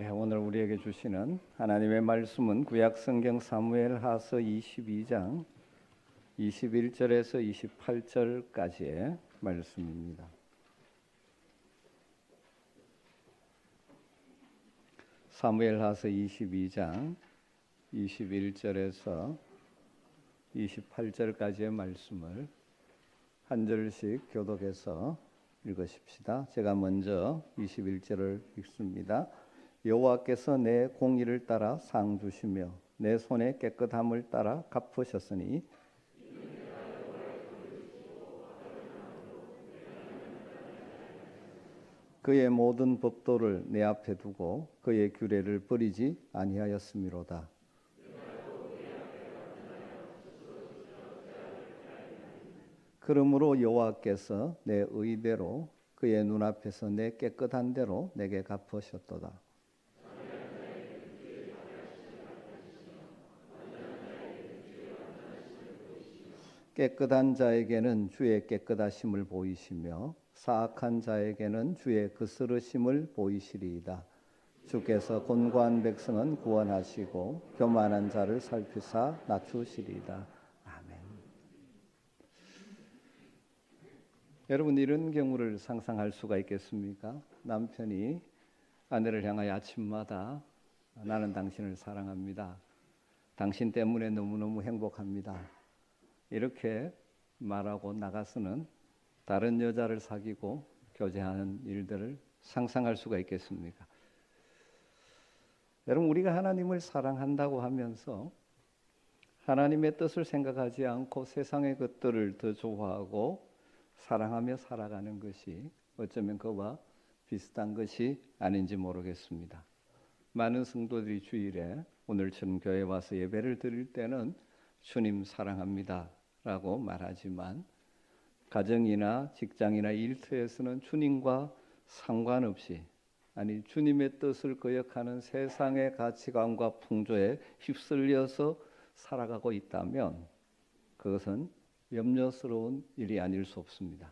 오늘 우리에게 주시는 하나님의 말씀은 구약성경 사무엘하서 22장 21절에서 28절까지의 말씀입니다. 사무엘하서 22장 21절에서 28절까지의 말씀을 한 절씩 교독해서 읽으십시다. 제가 먼저 21절을 읽습니다. 여호와께서 내 공의를 따라 상 주시며 내 손의 깨끗함을 따라 갚으셨으니 그의 모든 법도를 내 앞에 두고 그의 규례를 버리지 아니하였음이로다. 그러므로 여호와께서 내 의대로 그의 눈앞에서 내 깨끗한 대로 내게 갚으셨도다. 깨끗한 자에게는 주의 깨끗하심을 보이시며 사악한 자에게는 주의 그스르심을 보이시리이다. 주께서 곤고한 백성은 구원하시고 교만한 자를 살피사 낮추시리이다. 아멘. 여러분, 이런 경우를 상상할 수가 있겠습니까? 남편이 아내를 향하여 아침마다 나는 당신을 사랑합니다. 당신 때문에 너무너무 행복합니다. 이렇게 말하고 나가서는 다른 여자를 사귀고 교제하는 일들을 상상할 수가 있겠습니까? 여러분, 우리가 하나님을 사랑한다고 하면서 하나님의 뜻을 생각하지 않고 세상의 것들을 더 좋아하고 사랑하며 살아가는 것이 어쩌면 그와 비슷한 것이 아닌지 모르겠습니다. 많은 성도들이 주일에 오늘처럼 교회에 와서 예배를 드릴 때는 주님 사랑합니다 라고 말하지만 가정이나 직장이나 일터에서는 주님과 상관없이, 아니 주님의 뜻을 거역하는 세상의 가치관과 풍조에 휩쓸려서 살아가고 있다면 그것은 염려스러운 일이 아닐 수 없습니다.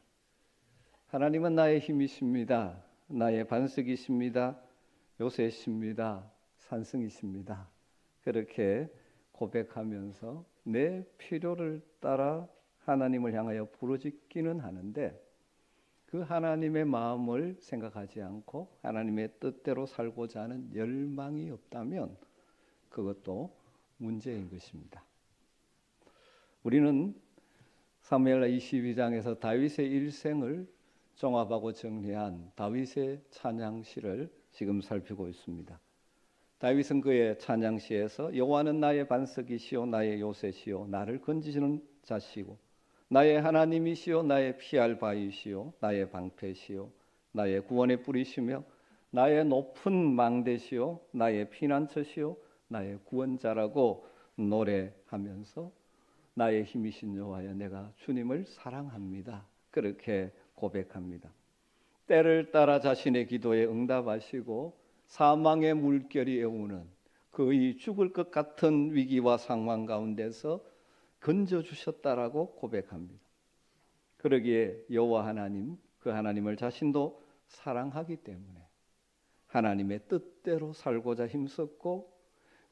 하나님은 나의 힘이십니다. 나의 반석이십니다. 요새십니다. 산성이십니다. 그렇게 고백하면서 내 필요를 따라 하나님을 향하여 부르짖기는 하는데 그 하나님의 마음을 생각하지 않고 하나님의 뜻대로 살고자 하는 열망이 없다면 그것도 문제인 것입니다. 우리는 사무엘하 22장에서 다윗의 일생을 종합하고 정리한 다윗의 찬양시를 지금 살피고 있습니다. 다윗은 그의 찬양시에서 여호와는 나의 반석이시요 나의 요새시요 나를 건지시는 자시고 나의 하나님이시요 나의 피할 바이시요 나의 방패시요 나의 구원의 뿌리시며 나의 높은 망대시요 나의 피난처시요 나의 구원자라고 노래하면서 나의 힘이신 여호와여 내가 주님을 사랑합니다. 그렇게 고백합니다. 때를 따라 자신의 기도에 응답하시고 사망의 물결이 애우는 거의 죽을 것 같은 위기와 상황 가운데서 건져주셨다라고 고백합니다. 그러기에 여호와 하나님, 그 하나님을 자신도 사랑하기 때문에 하나님의 뜻대로 살고자 힘썼고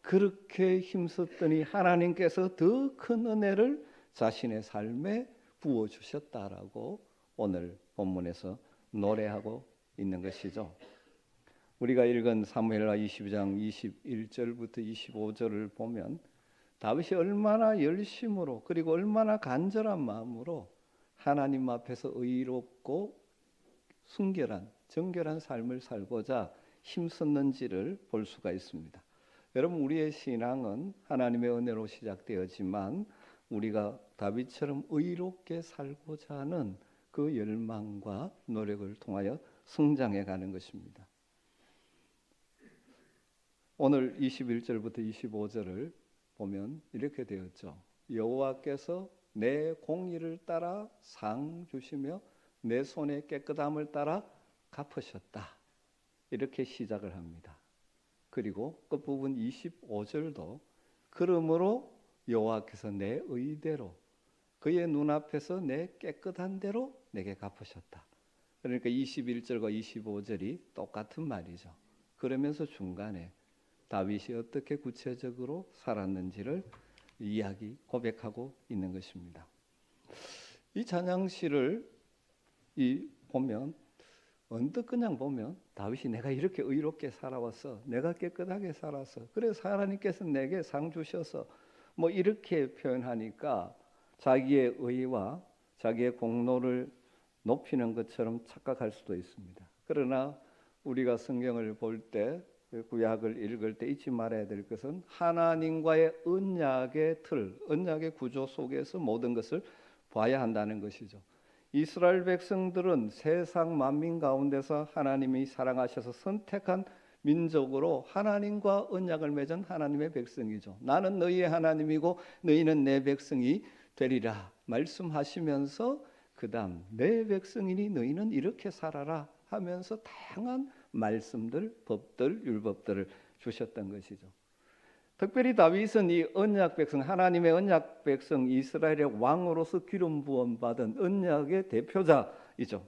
그렇게 힘썼더니 하나님께서 더 큰 은혜를 자신의 삶에 부어주셨다라고 오늘 본문에서 노래하고 있는 것이죠. 우리가 읽은 사무엘하 22장 21절부터 25절을 보면 다윗이 얼마나 열심으로 그리고 얼마나 간절한 마음으로 하나님 앞에서 의롭고 순결한 정결한 삶을 살고자 힘썼는지를 볼 수가 있습니다. 여러분, 우리의 신앙은 하나님의 은혜로 시작되었지만 우리가 다윗처럼 의롭게 살고자 하는 그 열망과 노력을 통하여 성장해 가는 것입니다. 오늘 21절부터 25절을 보면 이렇게 되었죠. 여호와께서 내 공의를 따라 상 주시며 내 손의 깨끗함을 따라 갚으셨다. 이렇게 시작을 합니다. 그리고 끝부분 25절도 그러므로 여호와께서 내 의대로 그의 눈앞에서 내 깨끗한 대로 내게 갚으셨다. 그러니까 21절과 25절이 똑같은 말이죠. 그러면서 중간에 다윗이 어떻게 구체적으로 살았는지를 고백하고 있는 것입니다. 이 찬양시를 보면 언뜻 그냥 보면 다윗이 내가 이렇게 의롭게 살아왔어, 내가 깨끗하게 살았어, 그래서 하나님께서 내게 상 주셔서 뭐 이렇게 표현하니까 자기의 의와 자기의 공로를 높이는 것처럼 착각할 수도 있습니다. 그러나 우리가 성경을 볼 때, 구약을 읽을 때 잊지 말아야 될 것은 하나님과의 언약의 틀, 언약의 구조 속에서 모든 것을 봐야 한다는 것이죠. 이스라엘 백성들은 세상 만민 가운데서 하나님이 사랑하셔서 선택한 민족으로 하나님과 언약을 맺은 하나님의 백성이죠. 나는 너희의 하나님이고 너희는 내 백성이 되리라 말씀하시면서 그 다음 내 백성이니 너희는 이렇게 살아라 하면서 다양한 말씀들, 법들, 율법들을 주셨던 것이죠. 특별히 다윗은 이 언약 백성, 하나님의 언약 백성 이스라엘의 왕으로서 기름 부음 받은 언약의 대표자이죠.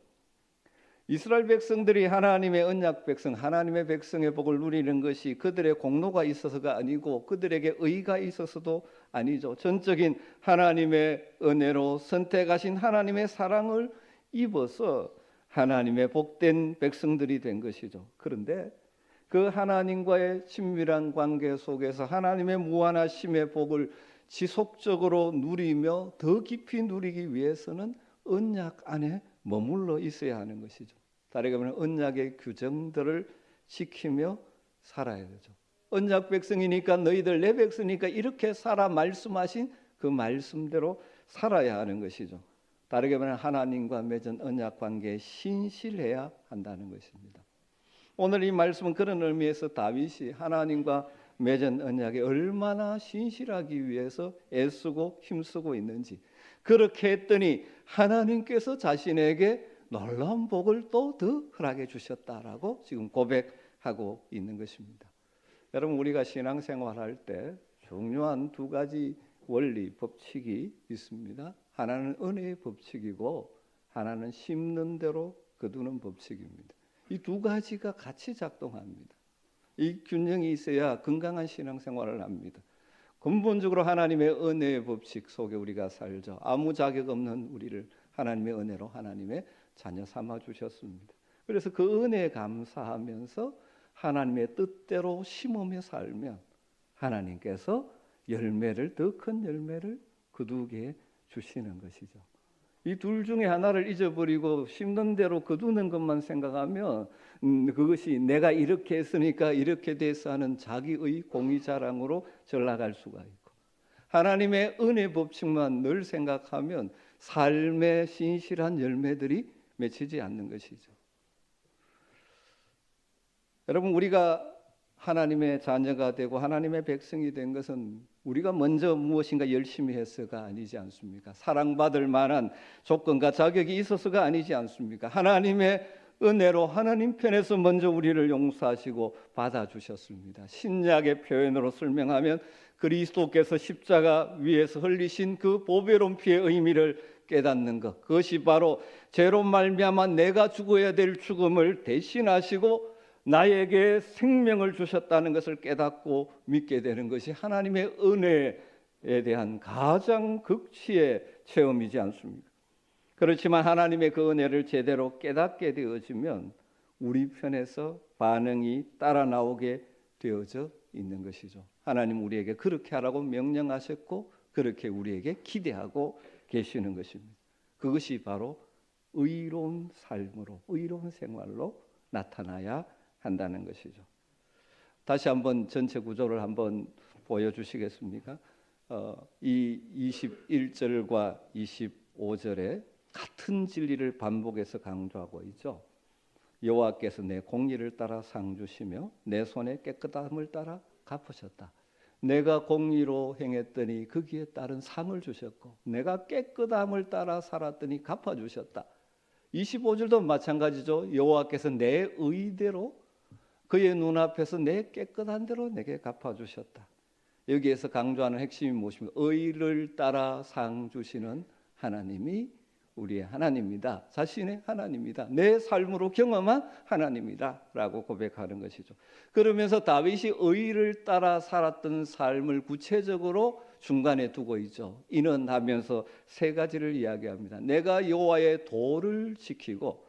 이스라엘 백성들이 하나님의 언약 백성, 하나님의 백성의 복을 누리는 것이 그들의 공로가 있어서가 아니고 그들에게 의가 있어서도 아니죠. 전적인 하나님의 은혜로 선택하신 하나님의 사랑을 입어서 하나님의 복된 백성들이 된 것이죠. 그런데 그 하나님과의 친밀한 관계 속에서 하나님의 무한하심의 복을 지속적으로 누리며 더 깊이 누리기 위해서는 언약 안에 머물러 있어야 하는 것이죠. 다르게 말하면 언약의 규정들을 지키며 살아야 되죠. 언약 백성이니까 너희들 내 백성이니까 이렇게 살아 말씀하신 그 말씀대로 살아야 하는 것이죠. 다르게 말하면 하나님과 맺은 언약 관계에 신실해야 한다는 것입니다. 오늘 이 말씀은 그런 의미에서 다윗이 하나님과 맺은 언약에 얼마나 신실하기 위해서 애쓰고 힘쓰고 있는지, 그렇게 했더니 하나님께서 자신에게 놀라운 복을 또 더 허락해 주셨다라고 지금 고백하고 있는 것입니다. 여러분, 우리가 신앙생활할 때 중요한 두 가지 원리, 법칙이 있습니다. 하나는 은혜의 법칙이고 하나는 심는 대로 거두는 법칙입니다. 이 두 가지가 같이 작동합니다. 이 균형이 있어야 건강한 신앙생활을 합니다. 근본적으로 하나님의 은혜의 법칙 속에 우리가 살죠. 아무 자격 없는 우리를 하나님의 은혜로 하나님의 자녀 삼아 주셨습니다. 그래서 그 은혜에 감사하면서 하나님의 뜻대로 심으며 살면 하나님께서 더 큰 열매를 거두게 주시는 것이죠. 이 둘 중에 하나를 잊어버리고 심는 대로 거두는 것만 생각하면 그것이 내가 이렇게 했으니까 이렇게 돼서 하는 자기의 공의자랑으로 전락할 수가 있고, 하나님의 은혜 법칙만 늘 생각하면 삶의 신실한 열매들이 맺히지 않는 것이죠. 여러분, 우리가 하나님의 자녀가 되고 하나님의 백성이 된 것은 우리가 먼저 무엇인가 열심히 해서가 아니지 않습니까? 사랑받을 만한 조건과 자격이 있어서가 아니지 않습니까? 하나님의 은혜로 하나님 편에서 먼저 우리를 용서하시고 받아주셨습니다. 신약의 표현으로 설명하면 그리스도께서 십자가 위에서 흘리신 그 보배로운 피의 의미를 깨닫는 것, 그것이 바로 죄로 말미암아 내가 죽어야 될 죽음을 대신하시고 나에게 생명을 주셨다는 것을 깨닫고 믿게 되는 것이 하나님의 은혜에 대한 가장 극치의 체험이지 않습니까? 그렇지만 하나님의 그 은혜를 제대로 깨닫게 되어지면 우리 편에서 반응이 따라 나오게 되어져 있는 것이죠. 하나님 우리에게 그렇게 하라고 명령하셨고 그렇게 우리에게 기대하고 계시는 것입니다. 그것이 바로 의로운 삶으로, 의로운 생활로 나타나야 한다는 것이죠. 다시 한번 전체 구조를 한번 보여주시겠습니까? 이 21절과 25절에 같은 진리를 반복해서 강조하고 있죠. 여호와께서 내 공의를 따라 상 주시며 내 손의 깨끗함을 따라 갚으셨다. 내가 공의로 행했더니 거기에 따른 상을 주셨고 내가 깨끗함을 따라 살았더니 갚아주셨다. 25절도 마찬가지죠. 여호와께서 내 의대로 그의 눈앞에서 내 깨끗한 대로 내게 갚아주셨다. 여기에서 강조하는 핵심이 무엇입니까? 의를 따라 상 주시는 하나님이 우리의 하나님이다. 자신의 하나님이다. 내 삶으로 경험한 하나님이다 라고 고백하는 것이죠. 그러면서 다윗이 의를 따라 살았던 삶을 구체적으로 중간에 두고 있죠. 이는 하면서 세 가지를 이야기합니다. 내가 여호와의 도를 지키고,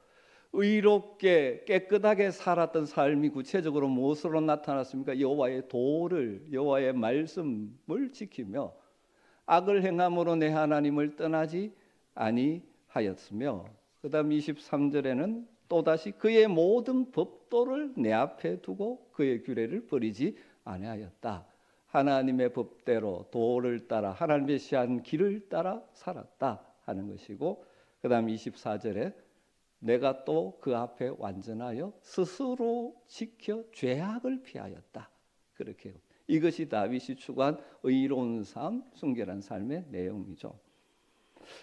의롭게 깨끗하게 살았던 삶이 구체적으로 무엇으로 나타났습니까? 여호와의 도를, 여호와의 말씀을 지키며 악을 행함으로 내 하나님을 떠나지 아니하였으며, 그 다음 23절에는 또다시 그의 모든 법도를 내 앞에 두고 그의 규례를 버리지 아니하였다. 하나님의 법대로 도를 따라 하나님의 시한 길을 따라 살았다 하는 것이고, 그 다음 24절에 내가 또 그 앞에 완전하여 스스로 지켜 죄악을 피하였다. 그렇게 이것이 다윗이 추구한 의로운 삶, 순결한 삶의 내용이죠.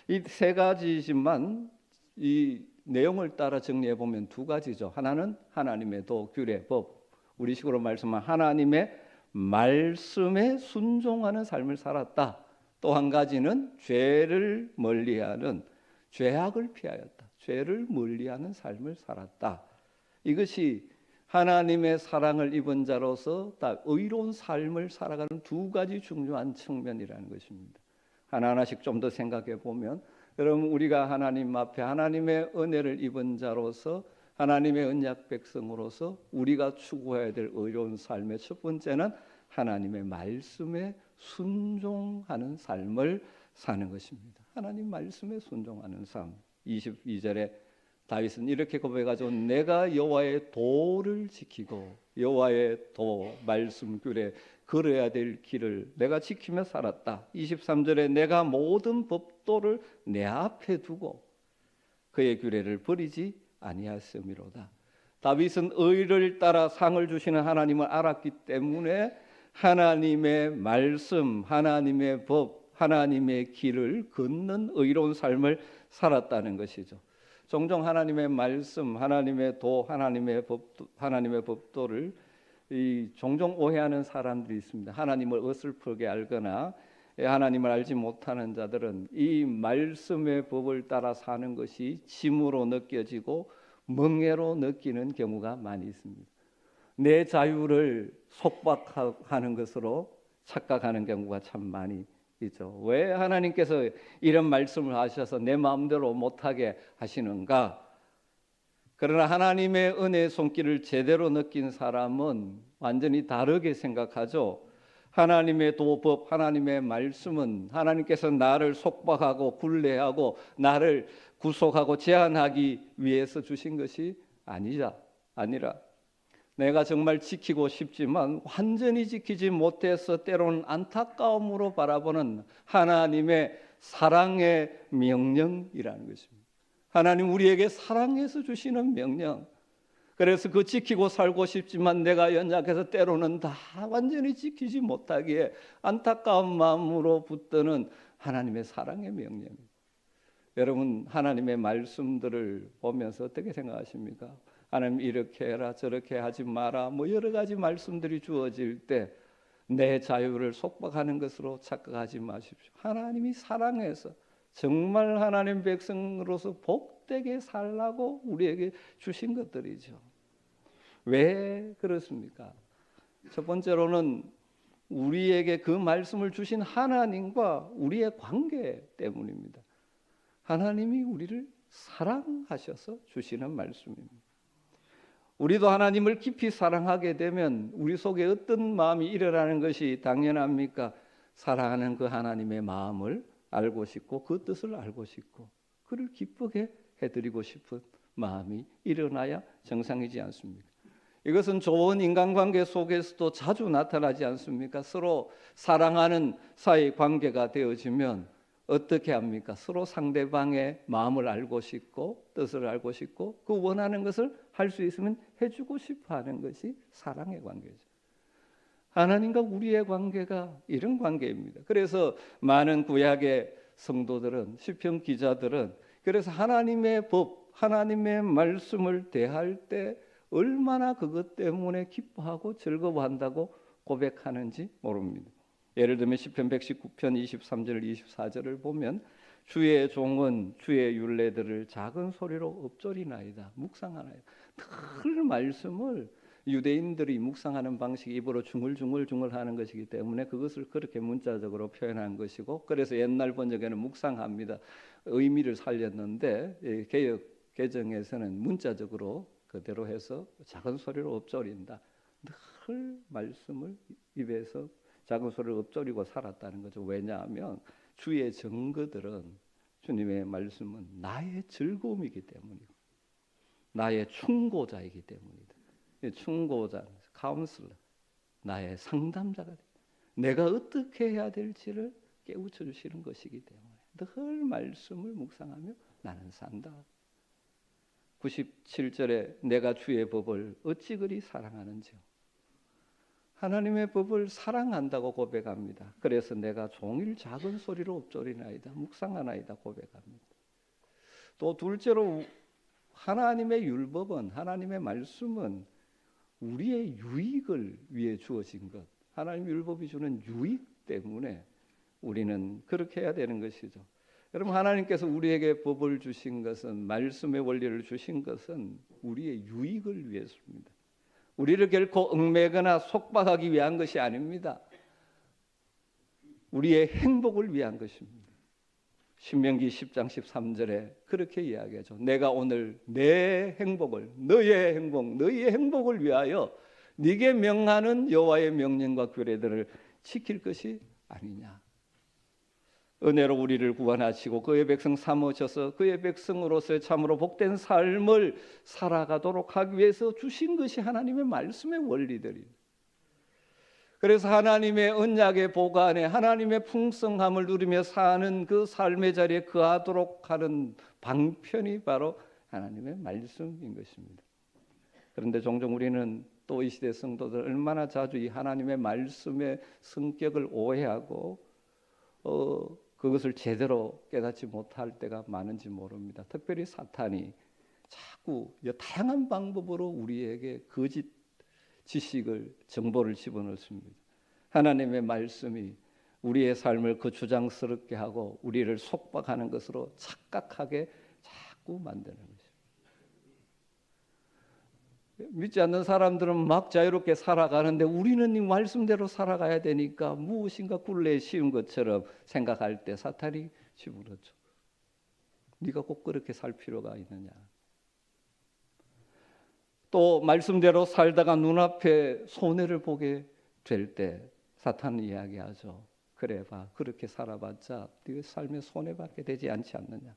이 세 가지지만 이 내용을 따라 정리해 보면 두 가지죠. 하나는 하나님의 도, 규례, 법, 우리식으로 말씀한 하나님의 말씀에 순종하는 삶을 살았다. 또 한 가지는 죄를 멀리하는, 죄악을 피하였다. 죄를 멀리하는 삶을 살았다. 이것이 하나님의 사랑을 입은 자로서 다 의로운 삶을 살아가는 두 가지 중요한 측면이라는 것입니다. 하나하나씩 좀 더 생각해 보면, 여러분, 우리가 하나님 앞에 하나님의 은혜를 입은 자로서, 하나님의 언약 백성으로서 우리가 추구해야 될 의로운 삶의 첫 번째는 하나님의 말씀에 순종하는 삶을 사는 것입니다. 하나님 말씀에 순종하는 삶. 22절에 다윗은 이렇게 고백하죠. 내가 여호와의 도를 지키고, 여호와의 도, 말씀, 규례, 걸어야 될 길을 내가 지키며 살았다. 23절에 내가 모든 법도를 내 앞에 두고 그의 규례를 버리지 아니하였음이로다. 다윗은 의를 따라 상을 주시는 하나님을 알았기 때문에 하나님의 말씀, 하나님의 법, 하나님의 길을 걷는 의로운 삶을 살았다는 것이죠. 종종 하나님의 말씀, 하나님의 도, 하나님의 법도를 종종 오해하는 사람들이 있습니다. 하나님을 어설프게 알거나 하나님을 알지 못하는 자들은 이 말씀의 법을 따라 사는 것이 짐으로 느껴지고 멍해로 느끼는 경우가 많이 있습니다. 내 자유를 속박하는 것으로 착각하는 경우가 참 많이 있죠. 왜 하나님께서 이런 말씀을 하셔서 내 마음대로 못하게 하시는가? 그러나 하나님의 은혜의 손길을 제대로 느낀 사람은 완전히 다르게 생각하죠. 하나님의 도법, 하나님의 말씀은 하나님께서 나를 속박하고 굴레하고 나를 구속하고 제한하기 위해서 주신 것이 아니라 내가 정말 지키고 싶지만 완전히 지키지 못해서 때로는 안타까움으로 바라보는 하나님의 사랑의 명령이라는 것입니다. 하나님 우리에게 사랑해서 주시는 명령. 그래서 그 지키고 살고 싶지만 내가 연약해서 때로는 다 완전히 지키지 못하기에 안타까운 마음으로 붙드는 하나님의 사랑의 명령입니다. 여러분, 하나님의 말씀들을 보면서 어떻게 생각하십니까? 하나님 이렇게 해라, 저렇게 하지 마라, 뭐 여러 가지 말씀들이 주어질 때 내 자유를 속박하는 것으로 착각하지 마십시오. 하나님이 사랑해서 정말 하나님 백성으로서 복되게 살라고 우리에게 주신 것들이죠. 왜 그렇습니까? 첫 번째로는 우리에게 그 말씀을 주신 하나님과 우리의 관계 때문입니다. 하나님이 우리를 사랑하셔서 주시는 말씀입니다. 우리도 하나님을 깊이 사랑하게 되면 우리 속에 어떤 마음이 일어나는 것이 당연합니까? 사랑하는 그 하나님의 마음을 알고 싶고 그 뜻을 알고 싶고 그를 기쁘게 해드리고 싶은 마음이 일어나야 정상이지 않습니까? 이것은 좋은 인간관계 속에서도 자주 나타나지 않습니까? 서로 사랑하는 사이 관계가 되어지면 어떻게 합니까? 서로 상대방의 마음을 알고 싶고 뜻을 알고 싶고 그 원하는 것을 할 수 있으면 해주고 싶어 하는 것이 사랑의 관계죠. 하나님과 우리의 관계가 이런 관계입니다. 그래서 많은 구약의 성도들은, 시편 기자들은 그래서 하나님의 법, 하나님의 말씀을 대할 때 얼마나 그것 때문에 기뻐하고 즐거워한다고 고백하는지 모릅니다. 예를 들면 시편 119편 23절 24절을 보면 주의 종은 주의 율례들을 작은 소리로 읊조리나이다. 묵상하나이다. 늘 말씀을 유대인들이 묵상하는 방식이 입으로 중얼중얼 하는 것이기 때문에 그것을 그렇게 문자적으로 표현한 것이고, 그래서 옛날 번역에는 묵상합니다 의미를 살렸는데 개역 개정에서는 문자적으로 그대로 해서 작은 소리로 읊조린다. 늘 말씀을 입에서 작은 소리로 읊조리고 살았다는 거죠. 왜냐하면 주의 증거들은, 주님의 말씀은 나의 즐거움이기 때문이고 나의 충고자이기 때문이다. 충고자, 카운슬러, 나의 상담자가 돼. 내가 어떻게 해야 될지를 깨우쳐 주시는 것이기 때문에 늘 말씀을 묵상하며 나는 산다. 97절에 내가 주의 법을 어찌 그리 사랑하는지요. 하나님의 법을 사랑한다고 고백합니다. 그래서 내가 종일 작은 소리로 읊조리나이다, 묵상하나이다 고백합니다. 또 둘째로 하나님의 율법은, 하나님의 말씀은 우리의 유익을 위해 주어진 것, 하나님 율법이 주는 유익 때문에 우리는 그렇게 해야 되는 것이죠. 여러분, 하나님께서 우리에게 법을 주신 것은, 말씀의 원리를 주신 것은 우리의 유익을 위해서입니다. 우리를 결코 얽매거나 속박하기 위한 것이 아닙니다. 우리의 행복을 위한 것입니다. 신명기 10장 13절에 그렇게 이야기하죠. 내가 오늘 내 행복을, 너의 행복을 위하여 네게 명하는 여호와의 명령과 규례들을 지킬 것이 아니냐. 은혜로 우리를 구원하시고 그의 백성 삼으셔서 그의 백성으로서의 참으로 복된 삶을 살아가도록 하기 위해서 주신 것이 하나님의 말씀의 원리들이에요. 그래서 하나님의 언약의 복 안에 하나님의 풍성함을 누리며 사는 그 삶의 자리에 거하도록 하는 방편이 바로 하나님의 말씀인 것입니다. 그런데 종종 우리는 또 이 시대 성도들 얼마나 자주 이 하나님의 말씀의 성격을 오해하고 그것을 제대로 깨닫지 못할 때가 많은지 모릅니다. 특별히 사탄이 자꾸 다양한 방법으로 우리에게 거짓 지식을, 정보를 집어넣습니다. 하나님의 말씀이 우리의 삶을 그 주장스럽게 하고 우리를 속박하는 것으로 착각하게 자꾸 만드는 것입니다. 믿지 않는 사람들은 막 자유롭게 살아가는데 우리는 이 말씀대로 살아가야 되니까 무엇인가 굴레에 씌운 것처럼 생각할 때 사탄이 집어넣죠. 네가 꼭 그렇게 살 필요가 있느냐. 또 말씀대로 살다가 눈앞에 손해를 보게 될 때 사탄은 이야기하죠. 그래 봐, 그렇게 살아봤자 네 삶에 손해받게 되지 않지 않느냐.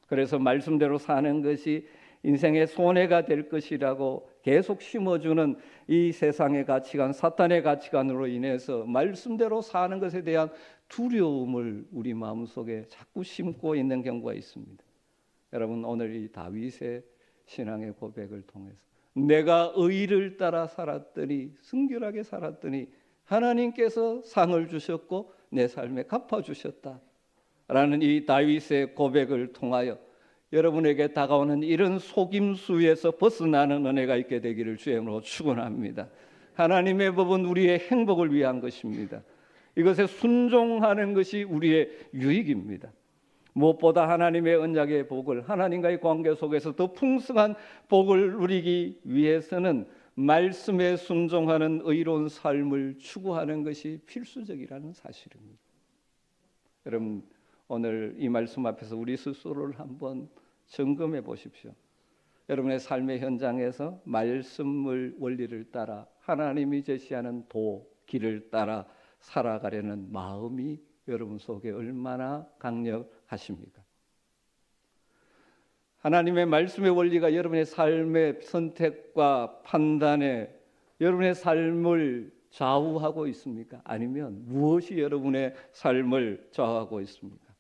그래서 말씀대로 사는 것이 인생의 손해가 될 것이라고 계속 심어주는 이 세상의 가치관, 사탄의 가치관으로 인해서 말씀대로 사는 것에 대한 두려움을 우리 마음속에 자꾸 심고 있는 경우가 있습니다. 여러분, 오늘 이 다윗의 신앙의 고백을 통해서 내가 의를 따라 살았더니, 순결하게 살았더니 하나님께서 상을 주셨고 내 삶에 갚아주셨다 라는 이 다윗의 고백을 통하여 여러분에게 다가오는 이런 속임수에서 벗어나는 은혜가 있게 되기를 주의 이름으로 축원합니다. 하나님의 법은 우리의 행복을 위한 것입니다. 이것에 순종하는 것이 우리의 유익입니다. 무엇보다 하나님의 언약의 복을, 하나님과의 관계 속에서 더 풍성한 복을 누리기 위해서는 말씀에 순종하는 의로운 삶을 추구하는 것이 필수적이라는 사실입니다. 여러분, 오늘 이 말씀 앞에서 우리 스스로를 한번 점검해 보십시오. 여러분의 삶의 현장에서 말씀을 원리를 따라 하나님이 제시하는 길을 따라 살아가려는 마음이 여러분 속에 얼마나 강력하십니까? 하나님의 말씀의 원리가 여러분의 삶의 선택과 판단에 여러분의 삶을 좌우하고 있습니까? 아니면 무엇이 여러분의 삶을 좌우하고 있습니까?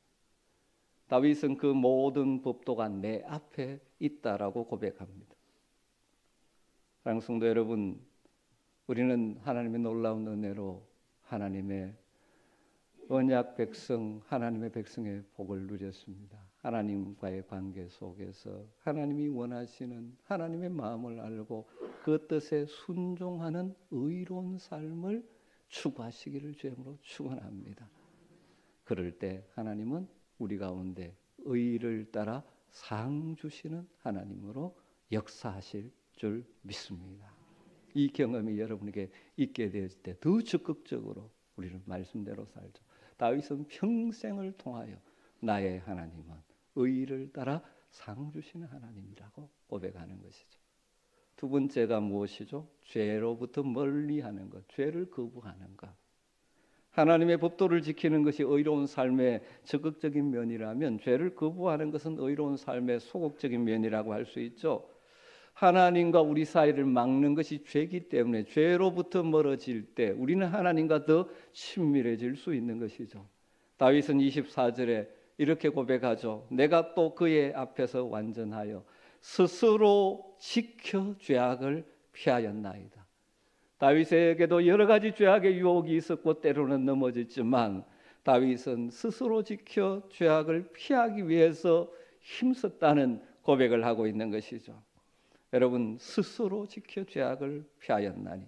다윗은 그 모든 법도가 내 앞에 있다라고 고백합니다. 사랑하는 성도 여러분, 우리는 하나님의 놀라운 은혜로 하나님의 언약 백성, 하나님의 백성의 복을 누렸습니다. 하나님과의 관계 속에서 하나님이 원하시는 하나님의 마음을 알고 그 뜻에 순종하는 의로운 삶을 추구하시기를 주님으로 축원합니다. 그럴 때 하나님은 우리 가운데 의를 따라 상 주시는 하나님으로 역사하실 줄 믿습니다. 이 경험이 여러분에게 있게 되었을 때 더 적극적으로 우리는 말씀대로 살죠. 다윗은 평생을 통하여 나의 하나님은 의를 따라 상 주시는 하나님이라고 고백하는 것이죠. 두 번째가 무엇이죠? 죄로부터 멀리하는 것, 죄를 거부하는 것. 하나님의 법도를 지키는 것이 의로운 삶의 적극적인 면이라면 죄를 거부하는 것은 의로운 삶의 소극적인 면이라고 할 수 있죠. 하나님과 우리 사이를 막는 것이 죄이기 때문에 죄로부터 멀어질 때 우리는 하나님과 더 친밀해질 수 있는 것이죠. 다윗은 24절에 이렇게 고백하죠. 내가 또 그의 앞에서 완전하여 스스로 지켜 죄악을 피하였나이다. 다윗에게도 여러 가지 죄악의 유혹이 있었고 때로는 넘어졌지만 다윗은 스스로 지켜 죄악을 피하기 위해서 힘썼다는 고백을 하고 있는 것이죠. 여러분, 스스로 지켜 죄악을 피하였나니,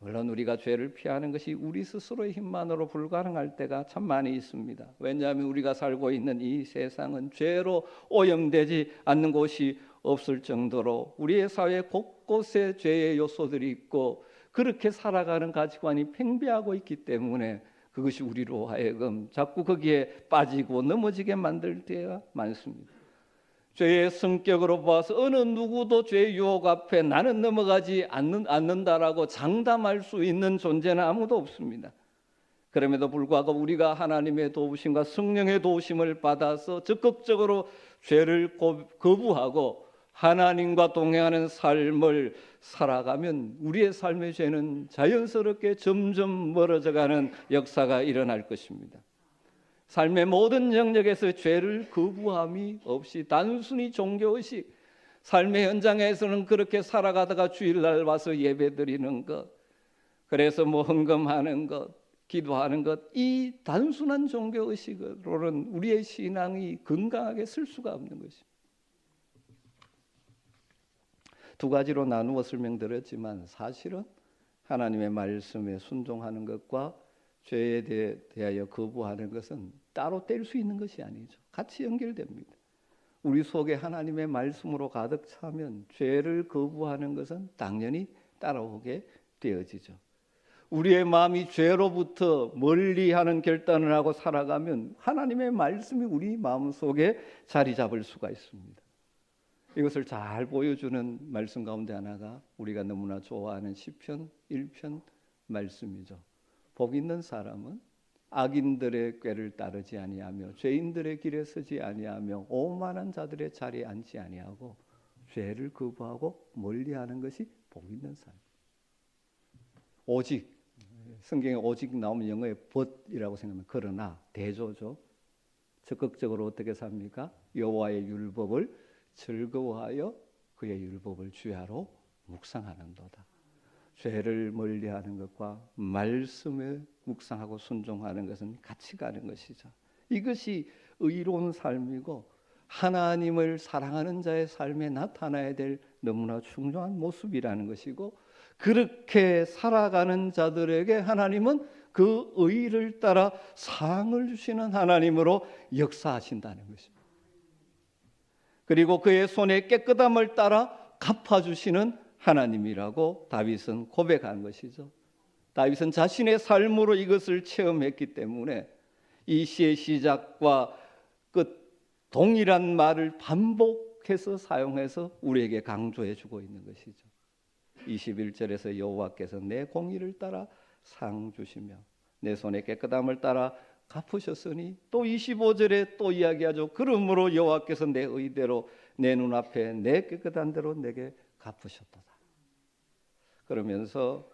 물론 우리가 죄를 피하는 것이 우리 스스로의 힘만으로 불가능할 때가 참 많이 있습니다. 왜냐하면 우리가 살고 있는 이 세상은 죄로 오염되지 않는 곳이 없을 정도로 우리의 사회 곳곳에 죄의 요소들이 있고 그렇게 살아가는 가치관이 팽배하고 있기 때문에 그것이 우리로 하여금 자꾸 거기에 빠지고 넘어지게 만들 때가 많습니다. 죄의 성격으로 봐서 어느 누구도 죄의 유혹 앞에 나는 넘어가지 않는다라고 장담할 수 있는 존재는 아무도 없습니다. 그럼에도 불구하고 우리가 하나님의 도우심과 성령의 도우심을 받아서 적극적으로 죄를 거부하고 하나님과 동행하는 삶을 살아가면 우리의 삶의 죄는 자연스럽게 점점 멀어져가는 역사가 일어날 것입니다. 삶의 모든 영역에서 죄를 거부함이 없이 단순히 종교의식, 삶의 현장에서는 그렇게 살아가다가 주일날 와서 예배드리는 것, 그래서 헌금하는 것, 기도하는 것, 이 단순한 종교의식으로는 우리의 신앙이 건강하게 쓸 수가 없는 것입니다. 두 가지로 나누어 설명드렸지만 사실은 하나님의 말씀에 순종하는 것과 죄에 대하여 거부하는 것은 따로 뗄 수 있는 것이 아니죠. 같이 연결됩니다. 우리 속에 하나님의 말씀으로 가득 차면 죄를 거부하는 것은 당연히 따라오게 되어지죠. 우리의 마음이 죄로부터 멀리하는 결단을 하고 살아가면 하나님의 말씀이 우리 마음속에 자리 잡을 수가 있습니다. 이것을 잘 보여주는 말씀 가운데 하나가 우리가 너무나 좋아하는 시편 1편 말씀이죠. 복 있는 사람은 악인들의 꾀를 따르지 아니하며 죄인들의 길에 서지 아니하며 오만한 자들의 자리에 앉지 아니하고 죄를 거부하고 멀리하는 것이 복 있는 사람. 오직, 성경에 오직 나오면 영어에 but이라고 생각하면 그러나 대조죠. 적극적으로 어떻게 삽니까? 여호와의 율법을 즐거워하여 그의 율법을 주야로 묵상하는도다. 죄를 멀리하는 것과 말씀에 묵상하고 순종하는 것은 같이 가는 것이죠. 이것이 의로운 삶이고 하나님을 사랑하는 자의 삶에 나타나야 될 너무나 중요한 모습이라는 것이고, 그렇게 살아가는 자들에게 하나님은 그 의를 따라 상을 주시는 하나님으로 역사하신다는 것입니다. 그리고 그의 손의 깨끗함을 따라 갚아주시는 하나님이라고 다윗은 고백한 것이죠. 다윗은 자신의 삶으로 이것을 체험했기 때문에 이 시의 시작과 끝 동일한 말을 반복해서 사용해서 우리에게 강조해 주고 있는 것이죠. 21절에서 여호와께서 내 공의를 따라 상 주시며 내 손의 깨끗함을 따라 갚으셨으니, 또 25절에 또 이야기하죠. 그러므로 여호와께서 내 의대로 내 눈앞에 내 깨끗한 대로 내게 갚으셨도다. 그러면서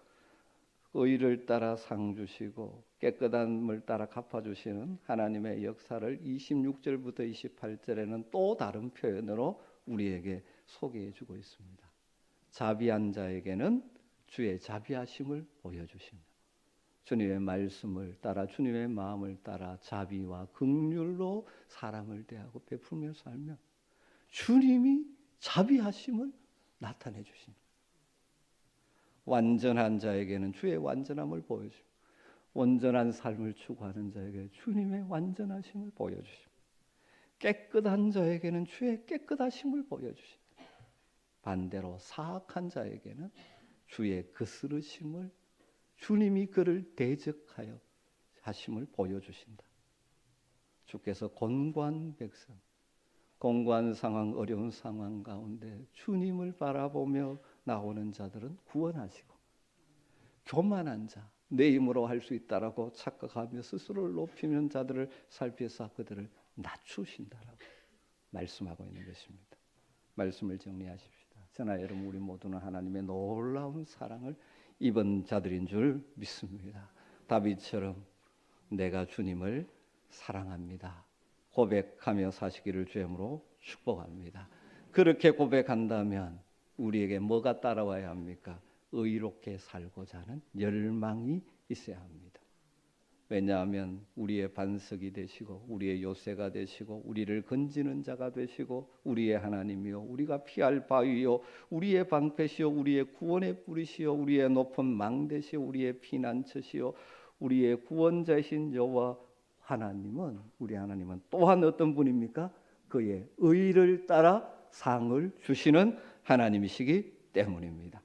의를 따라 상 주시고 깨끗함을 따라 갚아주시는 하나님의 역사를 26절부터 28절에는 또 다른 표현으로 우리에게 소개해 주고 있습니다. 자비한 자에게는 주의 자비하심을 보여주시며 주님의 말씀을 따라 주님의 마음을 따라 자비와 긍휼로 사람을 대하고 베풀며 살며 주님이 자비하심을 나타내 주십니다. 완전한 자에게는 주의 완전함을 보여주십니다. 온전한 삶을 추구하는 자에게 주님의 완전하심을 보여주십니다. 깨끗한 자에게는 주의 깨끗하심을 보여주신다. 반대로 사악한 자에게는 주의 거스르심을, 주님이 그를 대적하여 하심을 보여주신다. 주께서 곤고한 백성, 공고한 상황, 어려운 상황 가운데 주님을 바라보며 나오는 자들은 구원하시고, 교만한 자, 내 힘으로 할 수 있다라고 착각하며 스스로를 높이는 자들을 살피사 그들을 낮추신다라고 말씀하고 있는 것입니다. 말씀을 정리하십시다. 저나 여러분, 우리 모두는 하나님의 놀라운 사랑을 입은 자들인 줄 믿습니다. 다윗처럼 내가 주님을 사랑합니다 고백하며 사시기를 주님으로 축복합니다. 그렇게 고백한다면 우리에게 뭐가 따라와야 합니까? 의롭게 살고자 하는 열망이 있어야 합니다. 왜냐하면 우리의 반석이 되시고 우리의 요새가 되시고 우리를 건지는 자가 되시고 우리의 하나님이요 우리가 피할 바위요 우리의 방패시요 우리의 구원의 뿌리시요 우리의 높은 망대시요 우리의 피난처시요 우리의 구원자이신 여호와 하나님은, 우리 하나님은 또한 어떤 분입니까? 그의 의를 따라 상을 주시는 하나님이시기 때문입니다.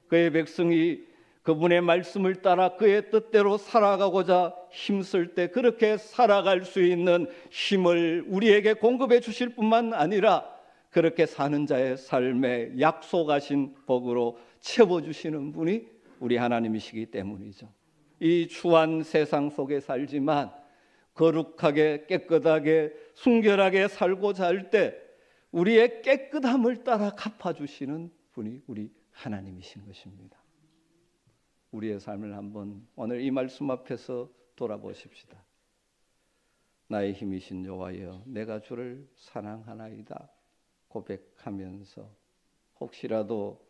그의 백성이 그분의 말씀을 따라 그의 뜻대로 살아가고자 힘쓸 때 그렇게 살아갈 수 있는 힘을 우리에게 공급해 주실 뿐만 아니라 그렇게 사는 자의 삶에 약속하신 복으로 채워주시는 분이 우리 하나님이시기 때문이죠. 이 추한 세상 속에 살지만 거룩하게 깨끗하게 순결하게 살고자 할 때 우리의 깨끗함을 따라 갚아주시는 분이 우리 하나님이신 것입니다. 우리의 삶을 한번 오늘 이 말씀 앞에서 돌아보십시다. 나의 힘이신 여호와여, 내가 주를 사랑하나이다 고백하면서 혹시라도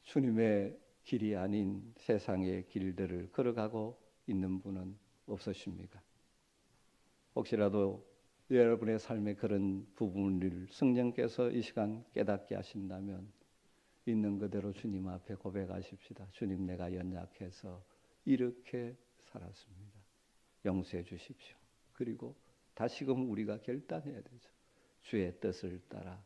주님의 길이 아닌 세상의 길들을 걸어가고 있는 분은 없으십니까? 혹시라도 여러분의 삶의 그런 부분을 성령께서 이 시간 깨닫게 하신다면 있는 그대로 주님 앞에 고백하십시다. 주님, 내가 연약해서 이렇게 살았습니다. 용서해 주십시오. 그리고 다시금 우리가 결단해야 되죠. 주의 뜻을 따라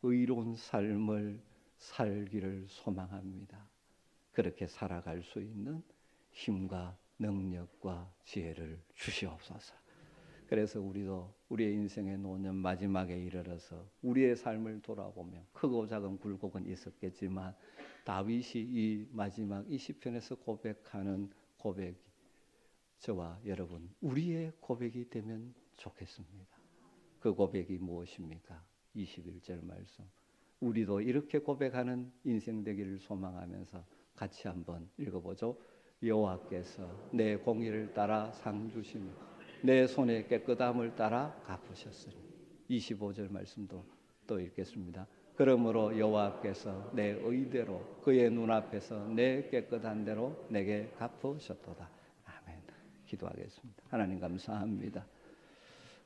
의로운 삶을 살기를 소망합니다. 그렇게 살아갈 수 있는 힘과 능력과 지혜를 주시옵소서. 그래서 우리도 우리의 인생의 노년 마지막에 이르러서 우리의 삶을 돌아보며 크고 작은 굴곡은 있었겠지만 다윗이 이 마지막 이 시편에서 고백하는 고백이 저와 여러분 우리의 고백이 되면 좋겠습니다. 그 고백이 무엇입니까? 21절 말씀. 우리도 이렇게 고백하는 인생 되기를 소망하면서 같이 한번 읽어보죠. 여호와께서 내 공의를 따라 상 주시며 내 손의 깨끗함을 따라 갚으셨으니. 25절 말씀도 또 읽겠습니다. 그러므로 여호와께서 내 의대로 그의 눈앞에서 내 깨끗한 대로 내게 갚으셨도다. 아멘. 기도하겠습니다. 하나님 감사합니다.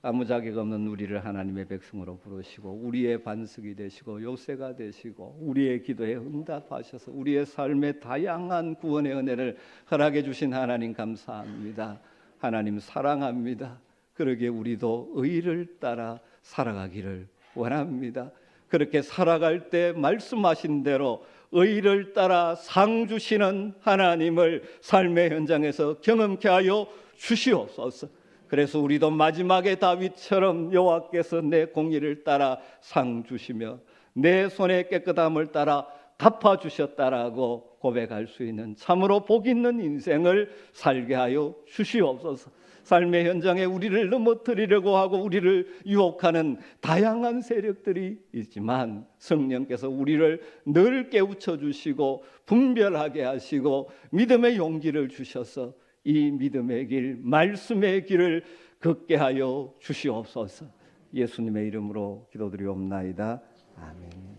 아무 자격 없는 우리를 하나님의 백성으로 부르시고 우리의 반석이 되시고 요새가 되시고 우리의 기도에 응답하셔서 우리의 삶에 다양한 구원의 은혜를 허락해 주신 하나님 감사합니다. 하나님 사랑합니다. 그러기에 우리도 의를 따라 살아가기를 원합니다. 그렇게 살아갈 때 말씀하신 대로 의를 따라 상 주시는 하나님을 삶의 현장에서 경험케 하여 주시옵소서. 그래서 우리도 마지막에 다윗처럼 여호와께서 내 공의를 따라 상 주시며 내 손의 깨끗함을 따라 갚아주셨다라고 고백할 수 있는 참으로 복 있는 인생을 살게 하여 주시옵소서. 삶의 현장에 우리를 넘어뜨리려고 하고 우리를 유혹하는 다양한 세력들이 있지만 성령께서 우리를 늘 깨우쳐 주시고 분별하게 하시고 믿음의 용기를 주셔서 이 믿음의 길, 말씀의 길을 걷게 하여 주시옵소서. 예수님의 이름으로 기도드리옵나이다. 아멘.